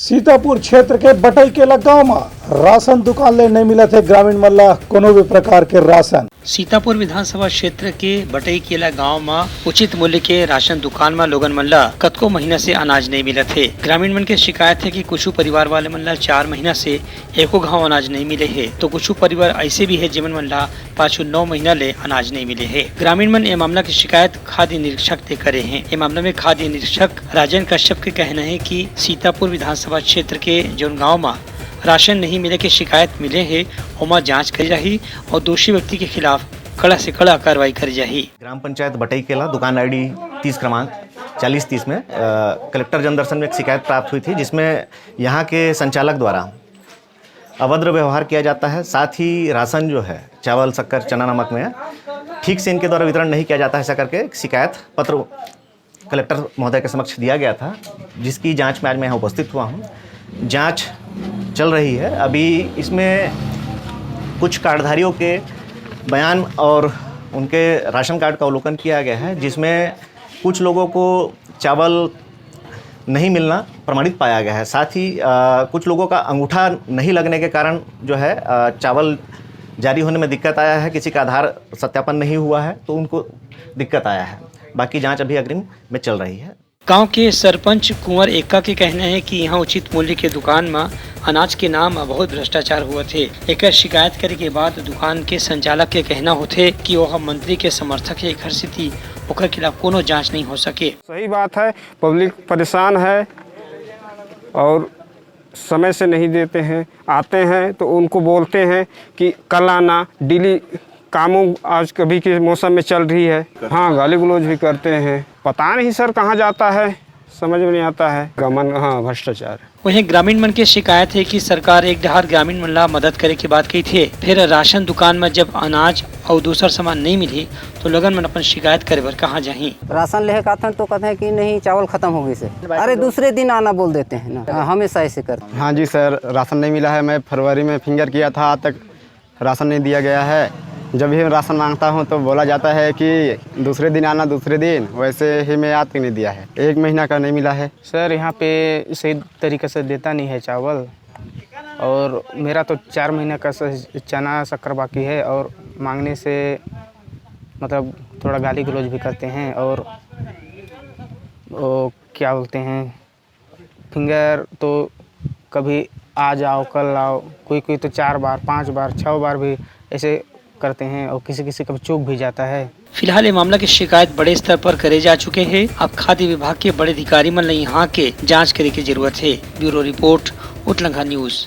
सीतापुर क्षेत्र के बटईकेला गांव में राशन दुकान ले नहीं मिला थे ग्रामीण मन ला कोनो भी प्रकार के राशन। सीतापुर विधानसभा क्षेत्र के बटईकेला गांव में उचित मूल्य के राशन दुकान में लोगन मन ला कतको महीना से अनाज नहीं मिला थे। ग्रामीण मन के शिकायत है कि कुछ परिवार वाले मन ला 4 महीना से एको घाव अनाज नहीं मिले है, तो कुछ परिवार ऐसे भी है जिमन मन ला 5-9 महीना ले अनाज नहीं मिले है। ग्रामीण मन ये मामला की शिकायत खाद्य निरीक्षक से करे हैं। ये मामला में खाद्य निरीक्षक राजन कश्यप के कहना है कि सीतापुर विधानसभा क्षेत्र के जो गाँव में राशन नहीं मिले के शिकायत मिले है ओमा जांच करी जाही और दोषी व्यक्ति के खिलाफ कड़ा से कड़ा कार्रवाई करी जाही। ग्राम पंचायत बटईकेला दुकान ID 30 क्रमांक 4030 में कलेक्टर जनदर्शन में एक शिकायत प्राप्त हुई थी, जिसमें यहाँ के संचालक द्वारा अभद्र व्यवहार किया जाता है। साथ ही राशन जो है चावल, शक्कर, चना, नमक में ठीक से इनके द्वारा वितरण नहीं किया जाता है, ऐसा करके शिकायत पत्र कलेक्टर महोदय के समक्ष दिया गया था, जिसकी जाँच में आज मैं यहाँ उपस्थित हुआ हूँ। जाँच चल रही है। अभी इसमें कुछ कार्डधारियों के बयान और उनके राशन कार्ड का अवलोकन किया गया है, जिसमें कुछ लोगों को चावल नहीं मिलना प्रमाणित पाया गया है। साथ ही कुछ लोगों का अंगूठा नहीं लगने के कारण जो है चावल जारी होने में दिक्कत आया है, किसी का आधार सत्यापन नहीं हुआ है तो उनको दिक्कत आया है। बाकी जांच अभी अग्रिम में चल रही है। गांव के सरपंच कुंवर एक्का के कहना है कि यहाँ उचित मूल्य के दुकान में अनाज के नाम बहुत भ्रष्टाचार हुआ थे। एक शिकायत करे के बाद दुकान के संचालक के कहना होते कि वह मंत्री के समर्थक है, घर से थी ओकर खिलाफ कोनो जांच नहीं हो सके। सही बात है, पब्लिक परेशान है और समय से नहीं देते हैं। आते हैं तो उनको बोलते हैं कि कल आना, डेली कामों आज कभी के मौसम में चल रही है। हाँ, गाली गलौज भी करते हैं। पता नहीं सर कहाँ जाता है, समझ में नहीं आता है। गमन हाँ भ्रष्टाचार। वहीं ग्रामीण मन के शिकायत है कि सरकार एक डहार ग्रामीण मन ला मदद करे की बात कही थे, फिर राशन दुकान में जब अनाज और दूसरा सामान नहीं मिली तो लोगन मन अपन शिकायत करे बर कहाँ जाही। राशन ले कहते तो कहते हैं कि नहीं चावल खत्म हो गई से, अरे दूसरे दिन आना बोल देते हैं ना, हमेशा ऐसे करते हैं। हाँ जी सर, राशन नहीं मिला है। मैं फरवरी में फिंगर किया था, आज तक राशन नहीं दिया गया है। जब भी राशन मांगता हूँ तो बोला जाता है कि दूसरे दिन आना, दूसरे दिन, वैसे ही मैं आज तक नहीं दिया है। 1 महीना का नहीं मिला है सर। यहाँ पे सही तरीके से देता नहीं है चावल, और मेरा तो 4 महीना का चना शक्कर बाकी है, और मांगने से मतलब थोड़ा गाली गलौज भी करते हैं। और वो क्या बोलते हैं, फिंगर तो कभी आ जाओ कल आओ, कोई तो 4 बार 5 बार 6 बार भी ऐसे करते हैं, और किसी कभी चूक भी जाता है। फिलहाल ये मामला की शिकायत बड़े स्तर पर करे जा चुके हैं। अब खाद्य विभाग के बड़े अधिकारी मन यहाँ के जांच करे की जरूरत है। ब्यूरो रिपोर्ट, उटलंघा न्यूज।